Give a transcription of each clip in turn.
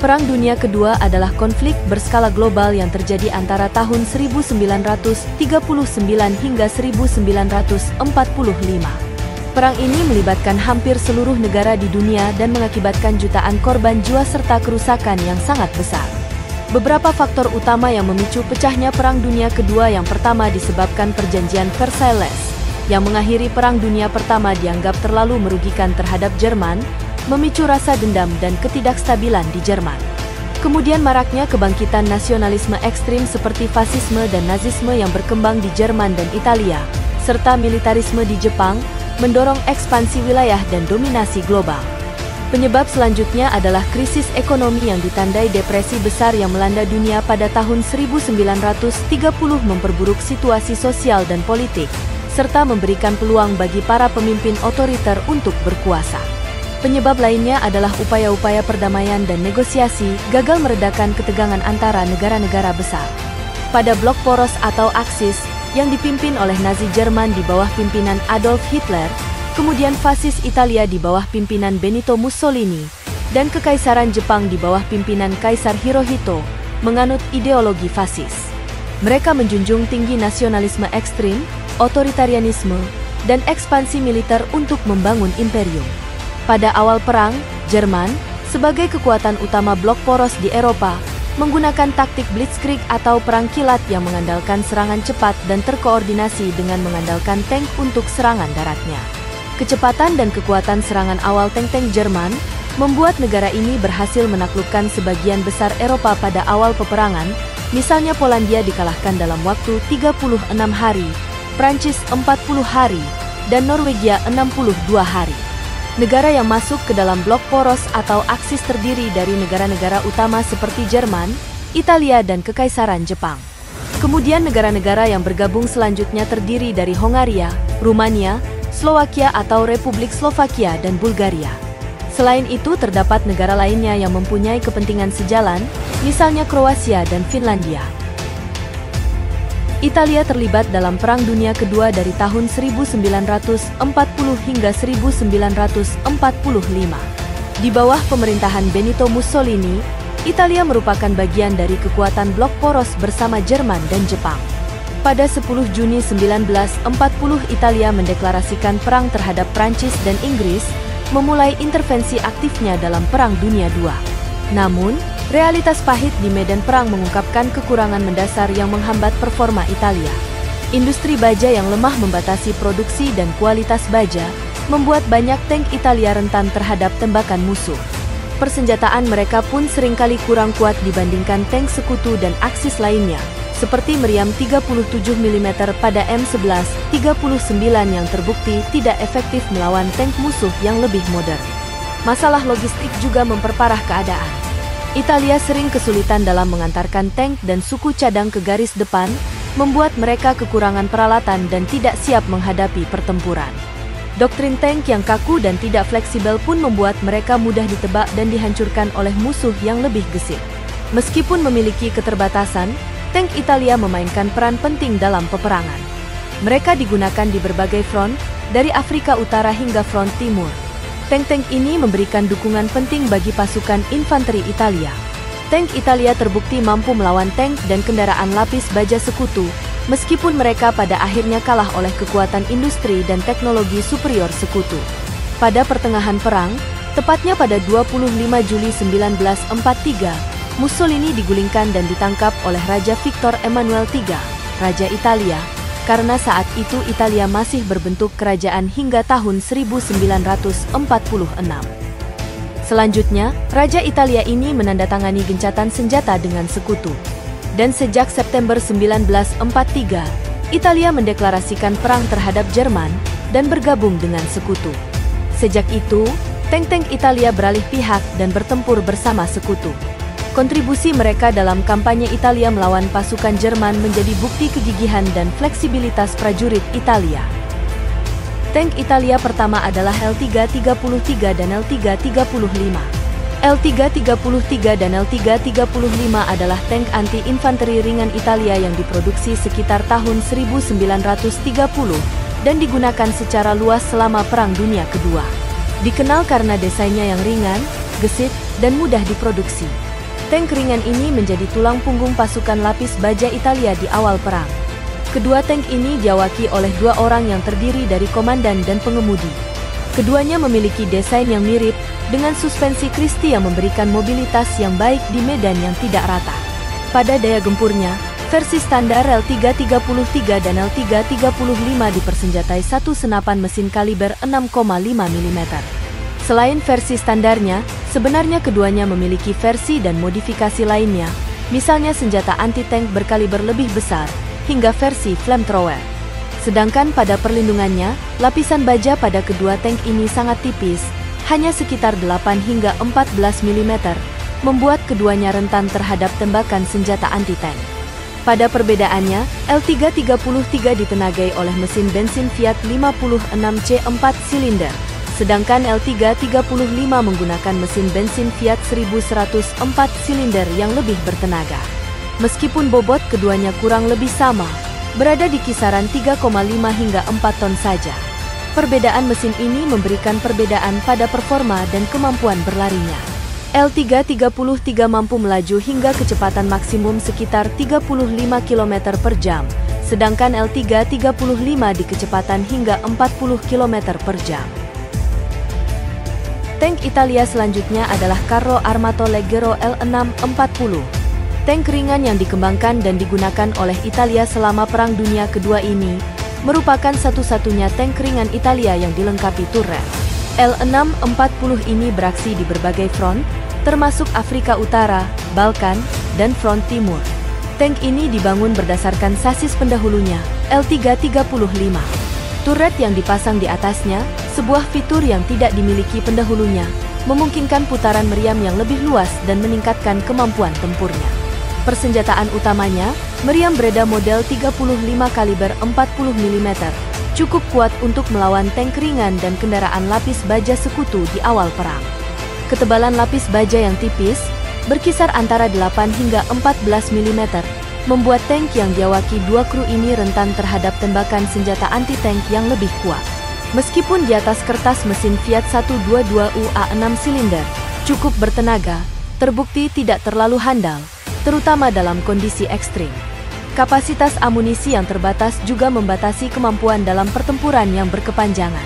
Perang Dunia Kedua adalah konflik berskala global yang terjadi antara tahun 1939 hingga 1945. Perang ini melibatkan hampir seluruh negara di dunia dan mengakibatkan jutaan korban jiwa serta kerusakan yang sangat besar. Beberapa faktor utama yang memicu pecahnya Perang Dunia Kedua: yang pertama disebabkan Perjanjian Versailles, yang mengakhiri Perang Dunia Pertama dianggap terlalu merugikan terhadap Jerman, memicu rasa dendam dan ketidakstabilan di Jerman. Kemudian maraknya kebangkitan nasionalisme ekstrim seperti fasisme dan nazisme yang berkembang di Jerman dan Italia, serta militarisme di Jepang, mendorong ekspansi wilayah dan dominasi global. Penyebab selanjutnya adalah krisis ekonomi yang ditandai depresi besar yang melanda dunia pada tahun 1930, memperburuk situasi sosial dan politik, serta memberikan peluang bagi para pemimpin otoriter untuk berkuasa. Penyebab lainnya adalah upaya-upaya perdamaian dan negosiasi gagal meredakan ketegangan antara negara-negara besar. Pada blok poros atau Aksis yang dipimpin oleh Nazi Jerman di bawah pimpinan Adolf Hitler, kemudian fasis Italia di bawah pimpinan Benito Mussolini, dan Kekaisaran Jepang di bawah pimpinan Kaisar Hirohito, menganut ideologi fasis. Mereka menjunjung tinggi nasionalisme ekstrim, otoritarianisme, dan ekspansi militer untuk membangun imperium. Pada awal perang, Jerman, sebagai kekuatan utama blok poros di Eropa, menggunakan taktik blitzkrieg atau perang kilat yang mengandalkan serangan cepat dan terkoordinasi dengan mengandalkan tank untuk serangan daratnya. Kecepatan dan kekuatan serangan awal tank-tank Jerman membuat negara ini berhasil menaklukkan sebagian besar Eropa pada awal peperangan, misalnya Polandia dikalahkan dalam waktu 36 hari, Prancis 40 hari, dan Norwegia 62 hari. Negara yang masuk ke dalam blok poros atau Aksis terdiri dari negara-negara utama seperti Jerman, Italia, dan Kekaisaran Jepang. Kemudian negara-negara yang bergabung selanjutnya terdiri dari Hongaria, Rumania, Slowakia atau Republik Slovakia, dan Bulgaria. Selain itu terdapat negara lainnya yang mempunyai kepentingan sejalan, misalnya Kroasia dan Finlandia. Italia terlibat dalam Perang Dunia Kedua dari tahun 1940 hingga 1945. Di bawah pemerintahan Benito Mussolini, Italia merupakan bagian dari kekuatan blok poros bersama Jerman dan Jepang. Pada 10 Juni 1940, Italia mendeklarasikan perang terhadap Prancis dan Inggris, memulai intervensi aktifnya dalam Perang Dunia II. Namun, realitas pahit di medan perang mengungkapkan kekurangan mendasar yang menghambat performa Italia. Industri baja yang lemah membatasi produksi dan kualitas baja, membuat banyak tank Italia rentan terhadap tembakan musuh. Persenjataan mereka pun seringkali kurang kuat dibandingkan tank sekutu dan Aksis lainnya, seperti meriam 37 mm pada M11-39 yang terbukti tidak efektif melawan tank musuh yang lebih modern. Masalah logistik juga memperparah keadaan. Italia sering kesulitan dalam mengantarkan tank dan suku cadang ke garis depan, membuat mereka kekurangan peralatan dan tidak siap menghadapi pertempuran. Doktrin tank yang kaku dan tidak fleksibel pun membuat mereka mudah ditebak dan dihancurkan oleh musuh yang lebih gesit. Meskipun memiliki keterbatasan, tank Italia memainkan peran penting dalam peperangan. Mereka digunakan di berbagai front, dari Afrika Utara hingga front timur. Tank-tank ini memberikan dukungan penting bagi pasukan infanteri Italia. Tank Italia terbukti mampu melawan tank dan kendaraan lapis baja sekutu, meskipun mereka pada akhirnya kalah oleh kekuatan industri dan teknologi superior sekutu. Pada pertengahan perang, tepatnya pada 25 Juli 1943, Mussolini digulingkan dan ditangkap oleh Raja Victor Emmanuel III, Raja Italia, karena saat itu Italia masih berbentuk kerajaan hingga tahun 1946. Selanjutnya, Raja Italia ini menandatangani gencatan senjata dengan sekutu. Dan sejak September 1943, Italia mendeklarasikan perang terhadap Jerman dan bergabung dengan sekutu. Sejak itu, tank-tank Italia beralih pihak dan bertempur bersama sekutu. Kontribusi mereka dalam kampanye Italia melawan pasukan Jerman menjadi bukti kegigihan dan fleksibilitas prajurit Italia. Tank Italia pertama adalah L333 dan L335. L333 dan L335 adalah tank anti-infanteri ringan Italia yang diproduksi sekitar tahun 1930 dan digunakan secara luas selama Perang Dunia Kedua. Dikenal karena desainnya yang ringan, gesit, dan mudah diproduksi. Tank ringan ini menjadi tulang punggung pasukan lapis baja Italia di awal perang. Kedua tank ini diawaki oleh 2 orang yang terdiri dari komandan dan pengemudi. Keduanya memiliki desain yang mirip, dengan suspensi Christie yang memberikan mobilitas yang baik di medan yang tidak rata. Pada daya gempurnya, versi standar L333 dan L335 dipersenjatai satu senapan mesin kaliber 6,5 mm. Selain versi standarnya, sebenarnya keduanya memiliki versi dan modifikasi lainnya, misalnya senjata anti-tank berkaliber lebih besar, hingga versi flamethrower. Sedangkan pada perlindungannya, lapisan baja pada kedua tank ini sangat tipis, hanya sekitar 8 hingga 14 mm, membuat keduanya rentan terhadap tembakan senjata anti-tank. Pada perbedaannya, L333 ditenagai oleh mesin bensin Fiat 56C 4 silinder, sedangkan L335 menggunakan mesin bensin Fiat 1100 4 silinder yang lebih bertenaga. Meskipun bobot keduanya kurang lebih sama, berada di kisaran 3,5 hingga 4 ton saja. Perbedaan mesin ini memberikan perbedaan pada performa dan kemampuan berlarinya. L333 mampu melaju hingga kecepatan maksimum sekitar 35 km per jam, sedangkan L335 di kecepatan hingga 40 km per jam. Tank Italia selanjutnya adalah Carro Armato Leggero L640. Tank ringan yang dikembangkan dan digunakan oleh Italia selama Perang Dunia Kedua ini merupakan satu-satunya tank ringan Italia yang dilengkapi turret. L640 ini beraksi di berbagai front, termasuk Afrika Utara, Balkan, dan front timur. Tank ini dibangun berdasarkan sasis pendahulunya, L335. Turret yang dipasang di atasnya, sebuah fitur yang tidak dimiliki pendahulunya, memungkinkan putaran meriam yang lebih luas dan meningkatkan kemampuan tempurnya. Persenjataan utamanya, meriam Breda model 35 kaliber 40 mm, cukup kuat untuk melawan tank ringan dan kendaraan lapis baja sekutu di awal perang. Ketebalan lapis baja yang tipis, berkisar antara 8 hingga 14 mm, membuat tank yang diawaki 2 kru ini rentan terhadap tembakan senjata anti-tank yang lebih kuat. Meskipun di atas kertas mesin Fiat 122U A6 silinder cukup bertenaga, terbukti tidak terlalu handal, terutama dalam kondisi ekstrim. Kapasitas amunisi yang terbatas juga membatasi kemampuan dalam pertempuran yang berkepanjangan.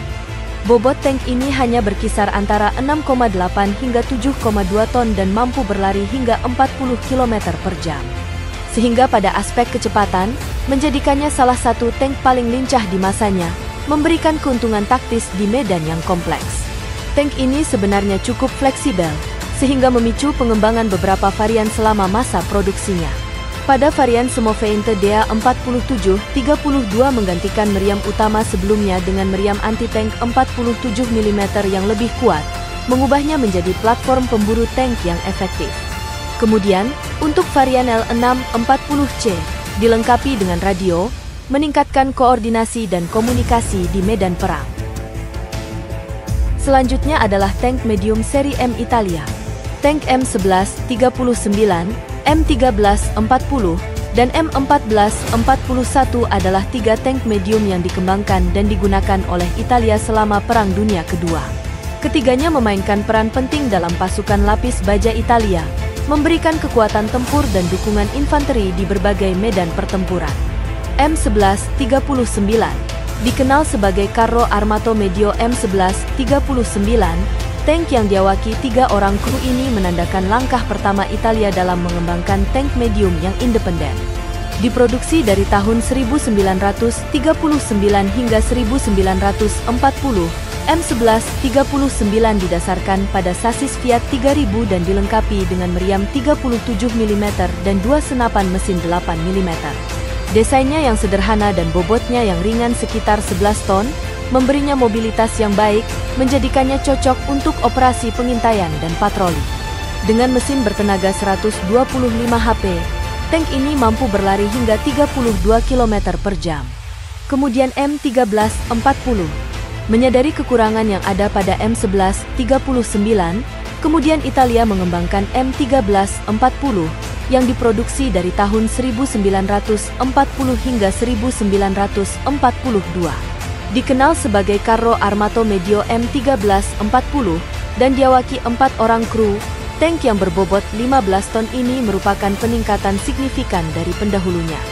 Bobot tank ini hanya berkisar antara 6,8 hingga 7,2 ton dan mampu berlari hingga 40 km per jam. Sehingga pada aspek kecepatan, menjadikannya salah satu tank paling lincah di masanya, memberikan keuntungan taktis di medan yang kompleks. Tank ini sebenarnya cukup fleksibel, sehingga memicu pengembangan beberapa varian selama masa produksinya. Pada varian Semovente DA47-32 menggantikan meriam utama sebelumnya dengan meriam anti-tank 47 mm yang lebih kuat, mengubahnya menjadi platform pemburu tank yang efektif. Kemudian, untuk varian L640C, dilengkapi dengan radio, meningkatkan koordinasi dan komunikasi di medan perang. Selanjutnya adalah tank medium seri M Italia. Tank M1139, M1340, dan M1441 adalah 3 tank medium yang dikembangkan dan digunakan oleh Italia selama Perang Dunia Kedua. Ketiganya memainkan peran penting dalam pasukan lapis baja Italia, memberikan kekuatan tempur dan dukungan infanteri di berbagai medan pertempuran. M1139 dikenal sebagai Carro Armato Medio M1139. Tank yang diawaki 3 orang kru ini menandakan langkah pertama Italia dalam mengembangkan tank medium yang independen. Diproduksi dari tahun 1939 hingga 1940, M1139 didasarkan pada sasis Fiat 3000 dan dilengkapi dengan meriam 37 mm dan 2 senapan mesin 8 mm. Desainnya yang sederhana dan bobotnya yang ringan sekitar 11 ton, memberinya mobilitas yang baik, menjadikannya cocok untuk operasi pengintaian dan patroli. Dengan mesin bertenaga 125 HP, tank ini mampu berlari hingga 32 km per jam. Kemudian M1340. Menyadari kekurangan yang ada pada M1139, kemudian Italia mengembangkan M1340 yang diproduksi dari tahun 1940 hingga 1942. Dikenal sebagai Carro Armato Medio M1340 dan diawaki 4 orang kru, Tank yang berbobot 15 ton ini merupakan peningkatan signifikan dari pendahulunya.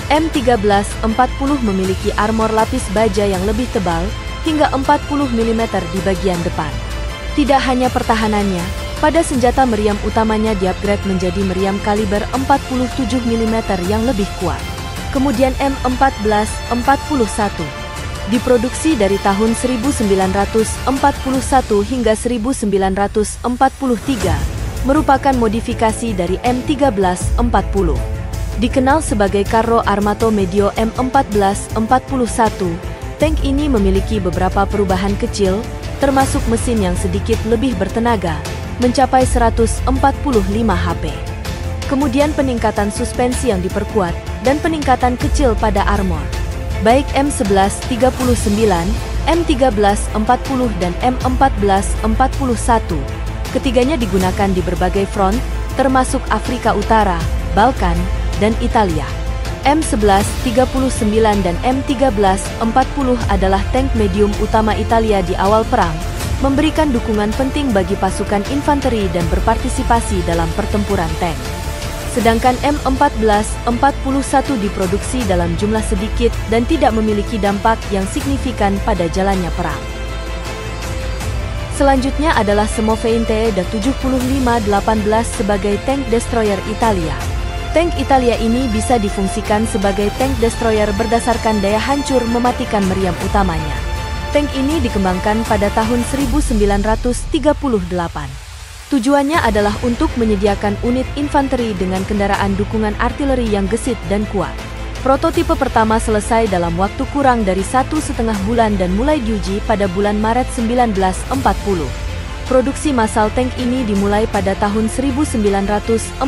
M1340 memiliki armor lapis baja yang lebih tebal, hingga 40 mm di bagian depan. Tidak hanya pertahanannya, pada senjata meriam utamanya diupgrade menjadi meriam kaliber 47 mm yang lebih kuat. Kemudian M1441 diproduksi dari tahun 1941 hingga 1943, merupakan modifikasi dari M1340. Dikenal sebagai Carro Armato Medio M1441, tank ini memiliki beberapa perubahan kecil, termasuk mesin yang sedikit lebih bertenaga, mencapai 145 HP. Kemudian peningkatan suspensi yang diperkuat, dan peningkatan kecil pada armor. Baik M1139, M1340 dan M1441. Ketiganya digunakan di berbagai front, termasuk Afrika Utara, Balkan, dan Italia. M1139 dan M1340 adalah tank medium utama Italia di awal perang, memberikan dukungan penting bagi pasukan infanteri dan berpartisipasi dalam pertempuran tank. Sedangkan M1441 diproduksi dalam jumlah sedikit dan tidak memiliki dampak yang signifikan pada jalannya perang. Selanjutnya adalah Semovente da 7518 sebagai tank destroyer Italia. Tank Italia ini bisa difungsikan sebagai tank destroyer berdasarkan daya hancur mematikan meriam utamanya. Tank ini dikembangkan pada tahun 1938. Tujuannya adalah untuk menyediakan unit infanteri dengan kendaraan dukungan artileri yang gesit dan kuat. Prototipe pertama selesai dalam waktu kurang dari 1,5 bulan dan mulai diuji pada bulan Maret 1940. Produksi massal tank ini dimulai pada tahun 1941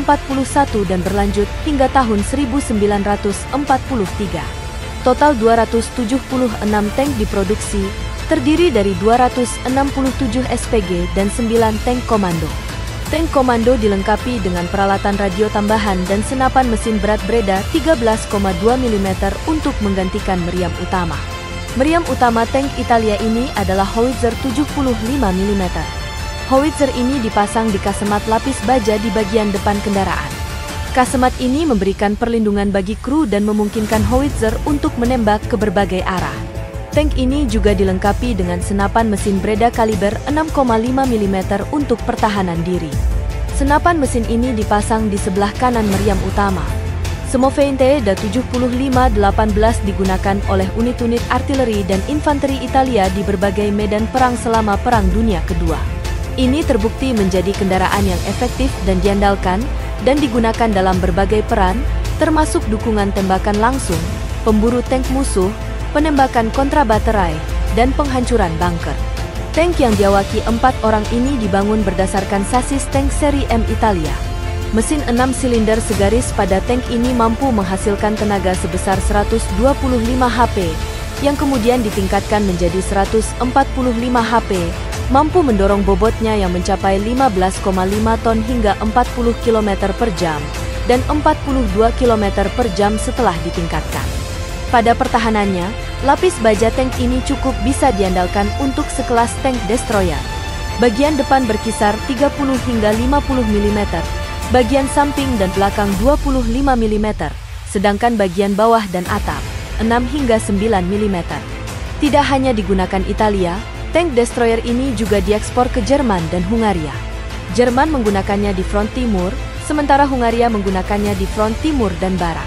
dan berlanjut hingga tahun 1943. Total 276 tank diproduksi, terdiri dari 267 SPG dan 9 tank komando. Tank komando dilengkapi dengan peralatan radio tambahan dan senapan mesin berat Breda 13,2 mm untuk menggantikan meriam utama. Meriam utama tank Italia ini adalah howitzer 75 mm. Howitzer ini dipasang di kasemat lapis baja di bagian depan kendaraan. Kasemat ini memberikan perlindungan bagi kru dan memungkinkan howitzer untuk menembak ke berbagai arah. Tank ini juga dilengkapi dengan senapan mesin Breda kaliber 6,5 mm untuk pertahanan diri. Senapan mesin ini dipasang di sebelah kanan meriam utama. Semovente da 7518 digunakan oleh unit-unit artileri dan infanteri Italia di berbagai medan perang selama Perang Dunia Kedua. Ini terbukti menjadi kendaraan yang efektif dan diandalkan, dan digunakan dalam berbagai peran, termasuk dukungan tembakan langsung, pemburu tank musuh, penembakan kontrabaterai, dan penghancuran bunker. Tank yang diawaki 4 orang ini dibangun berdasarkan sasis tank seri M Italia. Mesin 6 silinder segaris pada tank ini mampu menghasilkan tenaga sebesar 125 HP, yang kemudian ditingkatkan menjadi 145 HP, mampu mendorong bobotnya yang mencapai 15,5 ton hingga 40 km per jam, dan 42 km per jam setelah ditingkatkan. Pada pertahanannya, lapis baja tank ini cukup bisa diandalkan untuk sekelas tank destroyer. Bagian depan berkisar 30 hingga 50 mm, bagian samping dan belakang 25 mm, sedangkan bagian bawah dan atap 6 hingga 9 mm. Tidak hanya digunakan Italia, tank destroyer ini juga diekspor ke Jerman dan Hungaria. Jerman menggunakannya di front timur, sementara Hungaria menggunakannya di front timur dan barat.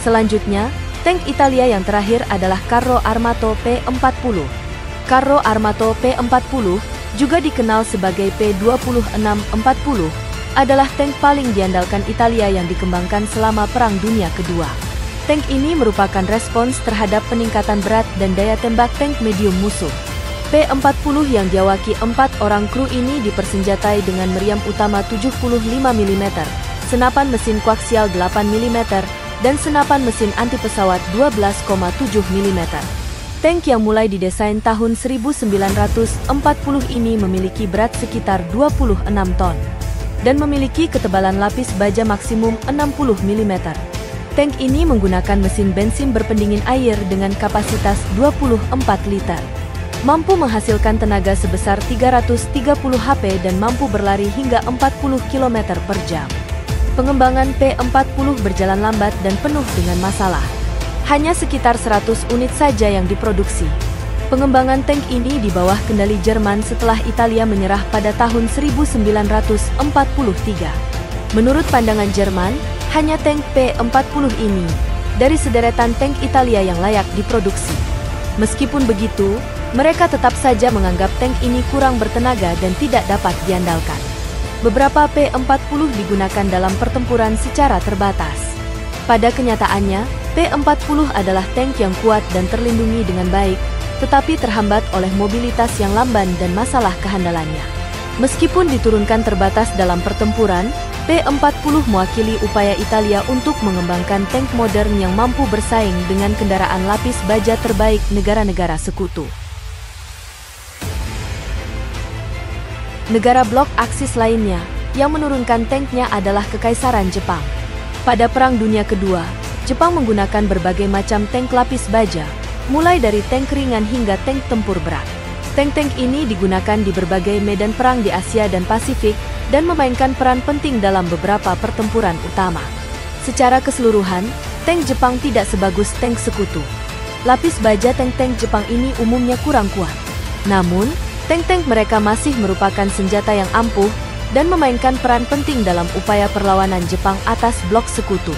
Selanjutnya, tank Italia yang terakhir adalah Carro Armato P40. Carro Armato P40, juga dikenal sebagai P2640, adalah tank paling diandalkan Italia yang dikembangkan selama Perang Dunia Kedua. Tank ini merupakan respons terhadap peningkatan berat dan daya tembak tank medium musuh. P40 yang diawaki 4 orang kru ini dipersenjatai dengan meriam utama 75 mm, senapan mesin koaksial 8 mm, dan senapan mesin anti pesawat 12,7 mm. Tank yang mulai didesain tahun 1940 ini memiliki berat sekitar 26 ton dan memiliki ketebalan lapis baja maksimum 60 mm. Tank ini menggunakan mesin bensin berpendingin air dengan kapasitas 24 liter. mampu menghasilkan tenaga sebesar 330 HP dan mampu berlari hingga 40 km per jam. Pengembangan P-40 berjalan lambat dan penuh dengan masalah. Hanya sekitar 100 unit saja yang diproduksi. Pengembangan tank ini di bawah kendali Jerman setelah Italia menyerah pada tahun 1943. Menurut pandangan Jerman, hanya tank P-40 ini dari sederetan tank Italia yang layak diproduksi. Meskipun begitu, mereka tetap saja menganggap tank ini kurang bertenaga dan tidak dapat diandalkan. Beberapa P-40 digunakan dalam pertempuran secara terbatas. Pada kenyataannya, P-40 adalah tank yang kuat dan terlindungi dengan baik, tetapi terhambat oleh mobilitas yang lamban dan masalah kehandalannya. Meskipun diturunkan terbatas dalam pertempuran, P-40 mewakili upaya Italia untuk mengembangkan tank modern yang mampu bersaing dengan kendaraan lapis baja terbaik negara-negara sekutu. Negara blok Aksis lainnya yang menurunkan tanknya adalah Kekaisaran Jepang. Pada Perang Dunia Kedua, Jepang menggunakan berbagai macam tank lapis baja, mulai dari tank ringan hingga tank tempur berat. Tank-tank ini digunakan di berbagai medan perang di Asia dan Pasifik dan memainkan peran penting dalam beberapa pertempuran utama. Secara keseluruhan, tank Jepang tidak sebagus tank sekutu. Lapis baja tank-tank Jepang ini umumnya kurang kuat. Namun, tank-tank mereka masih merupakan senjata yang ampuh dan memainkan peran penting dalam upaya perlawanan Jepang atas blok sekutu.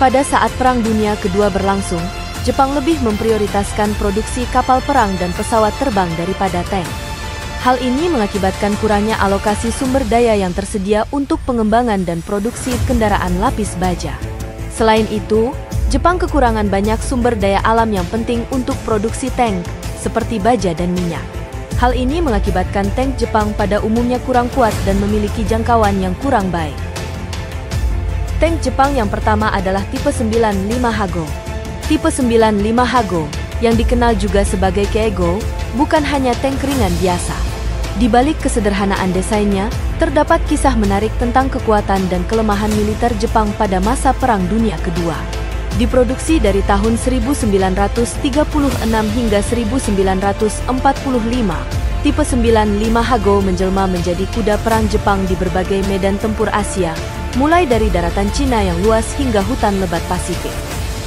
Pada saat Perang Dunia Kedua berlangsung, Jepang lebih memprioritaskan produksi kapal perang dan pesawat terbang daripada tank. Hal ini mengakibatkan kurangnya alokasi sumber daya yang tersedia untuk pengembangan dan produksi kendaraan lapis baja. Selain itu, Jepang kekurangan banyak sumber daya alam yang penting untuk produksi tank, seperti baja dan minyak. Hal ini mengakibatkan tank Jepang pada umumnya kurang kuat dan memiliki jangkauan yang kurang baik. Tank Jepang yang pertama adalah tipe 95 Hago. Tipe 95 Hago, yang dikenal juga sebagai Kaego, bukan hanya tank ringan biasa. Di balik kesederhanaan desainnya, terdapat kisah menarik tentang kekuatan dan kelemahan militer Jepang pada masa Perang Dunia Kedua. Diproduksi dari tahun 1936 hingga 1945, tipe 95 Hago menjelma menjadi kuda perang Jepang di berbagai medan tempur Asia, mulai dari daratan Cina yang luas hingga hutan lebat Pasifik.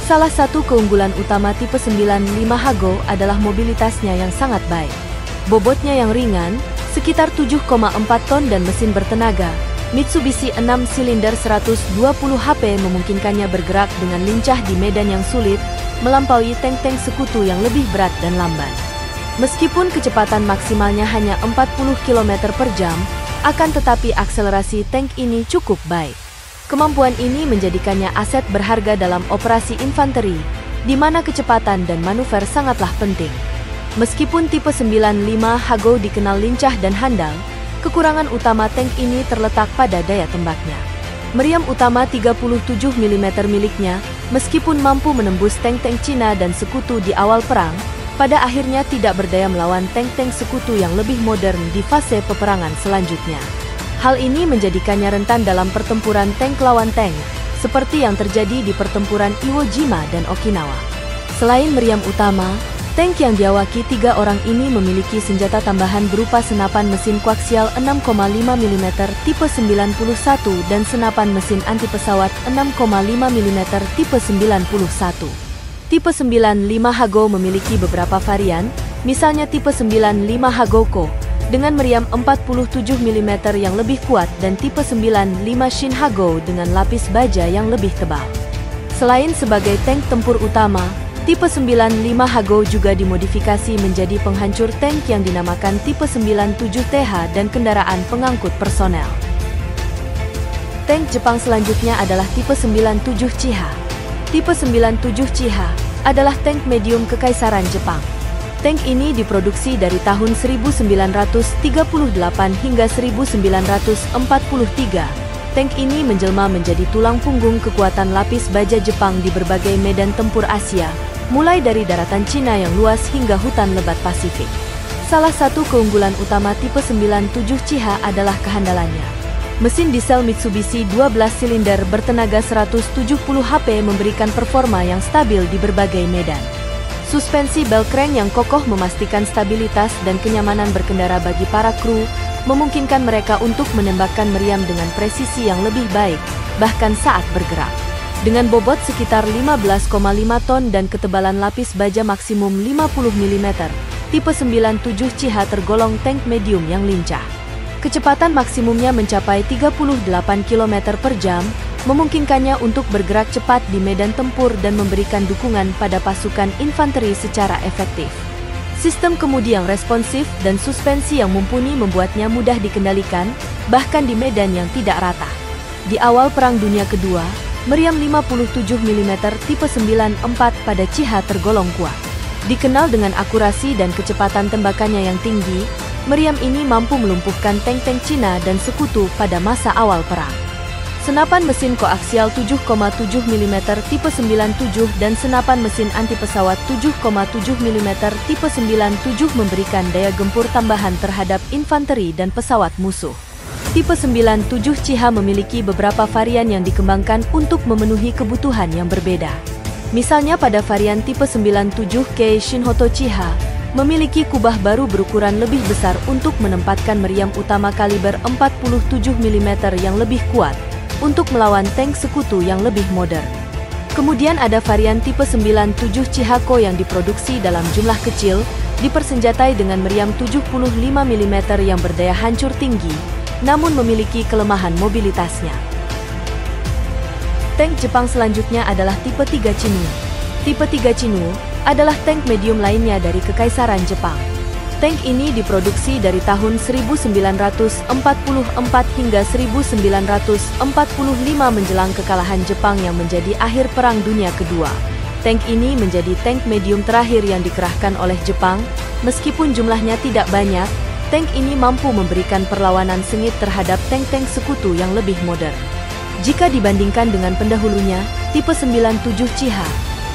Salah satu keunggulan utama tipe 95 Hago adalah mobilitasnya yang sangat baik. Bobotnya yang ringan, sekitar 7,4 ton dan mesin bertenaga, Mitsubishi 6 silinder 120 HP memungkinkannya bergerak dengan lincah di medan yang sulit, melampaui tank-tank sekutu yang lebih berat dan lamban. Meskipun kecepatan maksimalnya hanya 40 km per jam, akan tetapi akselerasi tank ini cukup baik. Kemampuan ini menjadikannya aset berharga dalam operasi infanteri, di mana kecepatan dan manuver sangatlah penting. Meskipun tipe 95 Hago dikenal lincah dan handal, kekurangan utama tank ini terletak pada daya tembaknya. Meriam utama 37 mm miliknya, meskipun mampu menembus tank-tank Cina dan sekutu di awal perang, pada akhirnya tidak berdaya melawan tank-tank sekutu yang lebih modern di fase peperangan selanjutnya. Hal ini menjadikannya rentan dalam pertempuran tank lawan tank, seperti yang terjadi di pertempuran Iwo Jima dan Okinawa. Selain meriam utama, tank yang diawaki 3 orang ini memiliki senjata tambahan berupa senapan mesin koaksial 6,5 mm tipe 91 dan senapan mesin anti pesawat 6,5 mm tipe 91. Tipe 95 Hago memiliki beberapa varian, misalnya tipe 95 Hagoko, dengan meriam 47 mm yang lebih kuat dan tipe 95 Shin Hago dengan lapis baja yang lebih tebal. Selain sebagai tank tempur utama, tipe 95 Hago juga dimodifikasi menjadi penghancur tank yang dinamakan tipe 97 TH dan kendaraan pengangkut personel. Tank Jepang selanjutnya adalah tipe 97 Chiha. Tipe 97 Chiha adalah tank medium Kekaisaran Jepang. Tank ini diproduksi dari tahun 1938 hingga 1943. Tank ini menjelma menjadi tulang punggung kekuatan lapis baja Jepang di berbagai medan tempur Asia, mulai dari daratan Cina yang luas hingga hutan lebat Pasifik. Salah satu keunggulan utama tipe 97 Chiha adalah kehandalannya. Mesin diesel Mitsubishi 12 silinder bertenaga 170 HP memberikan performa yang stabil di berbagai medan. Suspensi bel crank yang kokoh memastikan stabilitas dan kenyamanan berkendara bagi para kru, memungkinkan mereka untuk menembakkan meriam dengan presisi yang lebih baik, bahkan saat bergerak. Dengan bobot sekitar 15,5 ton dan ketebalan lapis baja maksimum 50 mm, tipe 97 CH tergolong tank medium yang lincah. Kecepatan maksimumnya mencapai 38 km per jam, memungkinkannya untuk bergerak cepat di medan tempur dan memberikan dukungan pada pasukan infanteri secara efektif. Sistem kemudi yang responsif dan suspensi yang mumpuni membuatnya mudah dikendalikan, bahkan di medan yang tidak rata. Di awal Perang Dunia Kedua, meriam 57 mm tipe 94 pada CH tergolong kuat. Dikenal dengan akurasi dan kecepatan tembakannya yang tinggi, meriam ini mampu melumpuhkan tank-tank Cina dan sekutu pada masa awal perang. Senapan mesin koaksial 7,7 mm tipe 97 dan senapan mesin anti pesawat 7,7 mm tipe 97 memberikan daya gempur tambahan terhadap infanteri dan pesawat musuh. Tipe 97 CH memiliki beberapa varian yang dikembangkan untuk memenuhi kebutuhan yang berbeda. Misalnya pada varian tipe 97K Shinhoto CH, memiliki kubah baru berukuran lebih besar untuk menempatkan meriam utama kaliber 47 mm yang lebih kuat untuk melawan tank sekutu yang lebih modern. Kemudian ada varian tipe 97 Chihako yang diproduksi dalam jumlah kecil, dipersenjatai dengan meriam 75 mm yang berdaya hancur tinggi, namun memiliki kelemahan mobilitasnya. Tank Jepang selanjutnya adalah tipe 3 Chinu. Tipe 3 Chinu adalah tank medium lainnya dari Kekaisaran Jepang. Tank ini diproduksi dari tahun 1944 hingga 1945 menjelang kekalahan Jepang yang menjadi akhir Perang Dunia Kedua. Tank ini menjadi tank medium terakhir yang dikerahkan oleh Jepang. Meskipun jumlahnya tidak banyak, tank ini mampu memberikan perlawanan sengit terhadap tank-tank sekutu yang lebih modern. Jika dibandingkan dengan pendahulunya, tipe 97 CH,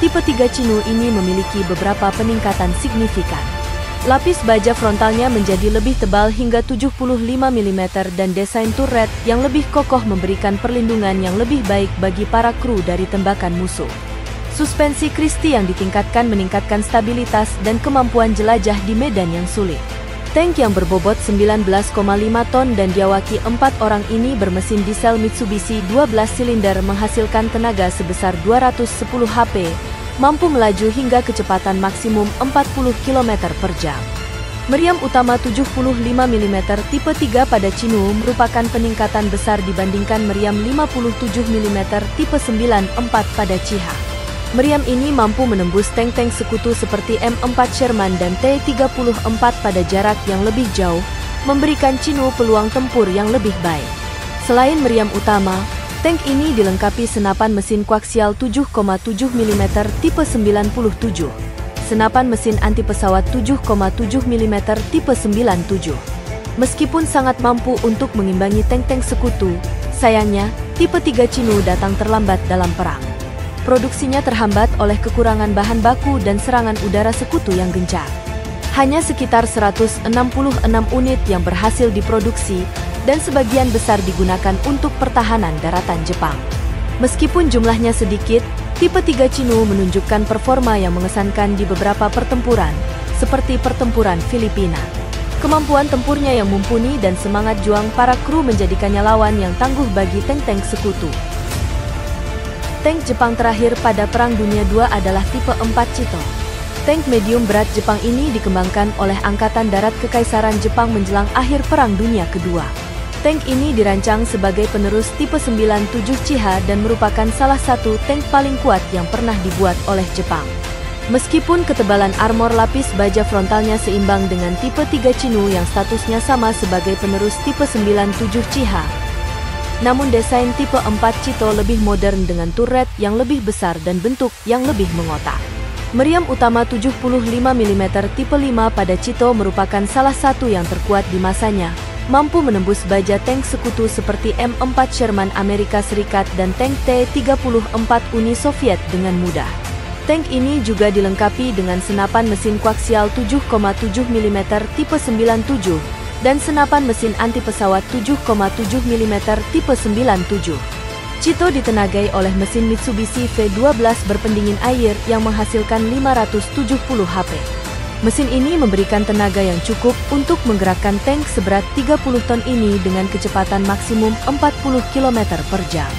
tipe 3 Chinu ini memiliki beberapa peningkatan signifikan. Lapis baja frontalnya menjadi lebih tebal hingga 75 mm dan desain turret yang lebih kokoh memberikan perlindungan yang lebih baik bagi para kru dari tembakan musuh. Suspensi Christie yang ditingkatkan meningkatkan stabilitas dan kemampuan jelajah di medan yang sulit. Tank yang berbobot 19,5 ton dan diawaki 4 orang ini bermesin diesel Mitsubishi 12 silinder menghasilkan tenaga sebesar 210 HP, mampu melaju hingga kecepatan maksimum 40 km per jam. Meriam utama 75 mm tipe 3 pada Chinu merupakan peningkatan besar dibandingkan meriam 57 mm tipe 94 pada Chiha. Meriam ini mampu menembus tank-tank sekutu seperti M4 Sherman dan T-34 pada jarak yang lebih jauh, memberikan Chinu peluang tempur yang lebih baik. Selain meriam utama, tank ini dilengkapi senapan mesin koaksial 7,7 mm tipe 97, senapan mesin anti pesawat 7,7 mm tipe 97. Meskipun sangat mampu untuk mengimbangi tank-tank sekutu, sayangnya tipe 3 Chinu datang terlambat dalam perang. Produksinya terhambat oleh kekurangan bahan baku dan serangan udara sekutu yang gencar. Hanya sekitar 166 unit yang berhasil diproduksi, dan sebagian besar digunakan untuk pertahanan daratan Jepang. Meskipun jumlahnya sedikit, tipe 3 Chinu menunjukkan performa yang mengesankan di beberapa pertempuran, seperti pertempuran Filipina. Kemampuan tempurnya yang mumpuni dan semangat juang para kru menjadikannya lawan yang tangguh bagi tank-tank sekutu. Tank Jepang terakhir pada Perang Dunia II adalah tipe 4 Chito. Tank medium berat Jepang ini dikembangkan oleh Angkatan Darat Kekaisaran Jepang menjelang akhir Perang Dunia Kedua. Tank ini dirancang sebagai penerus tipe 97 Chiha dan merupakan salah satu tank paling kuat yang pernah dibuat oleh Jepang. Meskipun ketebalan armor lapis baja frontalnya seimbang dengan tipe 3 Chinu yang statusnya sama sebagai penerus tipe 97 Chiha, namun desain tipe 4 Chito lebih modern dengan turret yang lebih besar dan bentuk yang lebih mengotak. Meriam utama 75 mm tipe 5 pada Chito merupakan salah satu yang terkuat di masanya, mampu menembus baja tank sekutu seperti M4 Sherman Amerika Serikat dan tank T-34 Uni Soviet dengan mudah. Tank ini juga dilengkapi dengan senapan mesin koaksial 7,7 mm tipe 97, dan senapan mesin anti pesawat 7,7 mm tipe 97. Chito ditenagai oleh mesin Mitsubishi V12 berpendingin air yang menghasilkan 570 HP. Mesin ini memberikan tenaga yang cukup untuk menggerakkan tank seberat 30 ton ini dengan kecepatan maksimum 40 km per jam.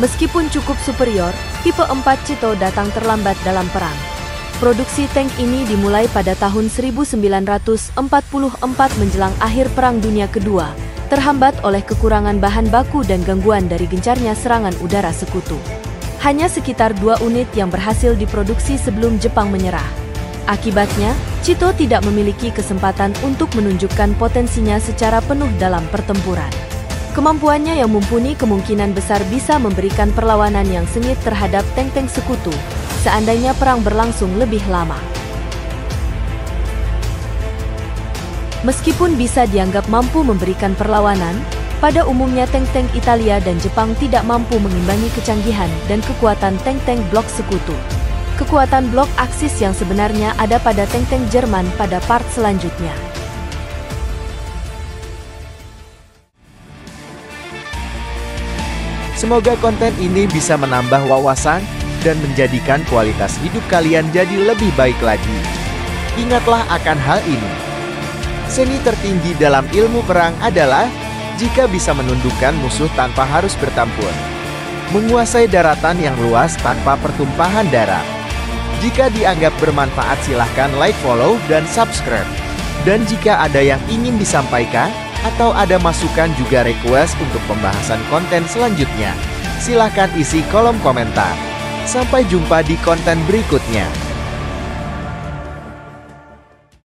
Meskipun cukup superior, tipe 4 Chito datang terlambat dalam perang. Produksi tank ini dimulai pada tahun 1944 menjelang akhir Perang Dunia Kedua, terhambat oleh kekurangan bahan baku dan gangguan dari gencarnya serangan udara sekutu. Hanya sekitar 2 unit yang berhasil diproduksi sebelum Jepang menyerah. Akibatnya, Chito tidak memiliki kesempatan untuk menunjukkan potensinya secara penuh dalam pertempuran. Kemampuannya yang mumpuni kemungkinan besar bisa memberikan perlawanan yang sengit terhadap tank-tank sekutu, seandainya perang berlangsung lebih lama. Meskipun bisa dianggap mampu memberikan perlawanan, pada umumnya tank-tank Italia dan Jepang tidak mampu mengimbangi kecanggihan dan kekuatan tank-tank blok sekutu. Kekuatan blok Aksis yang sebenarnya ada pada tank-tank Jerman pada part selanjutnya. Semoga konten ini bisa menambah wawasan dan menjadikan kualitas hidup kalian jadi lebih baik lagi. Ingatlah akan hal ini. Seni tertinggi dalam ilmu perang adalah jika bisa menundukkan musuh tanpa harus bertempur. Menguasai daratan yang luas tanpa pertumpahan darah. Jika dianggap bermanfaat silahkan like, follow, dan subscribe. Dan jika ada yang ingin disampaikan, atau ada masukan juga request untuk pembahasan konten selanjutnya, silahkan isi kolom komentar. Sampai jumpa di konten berikutnya.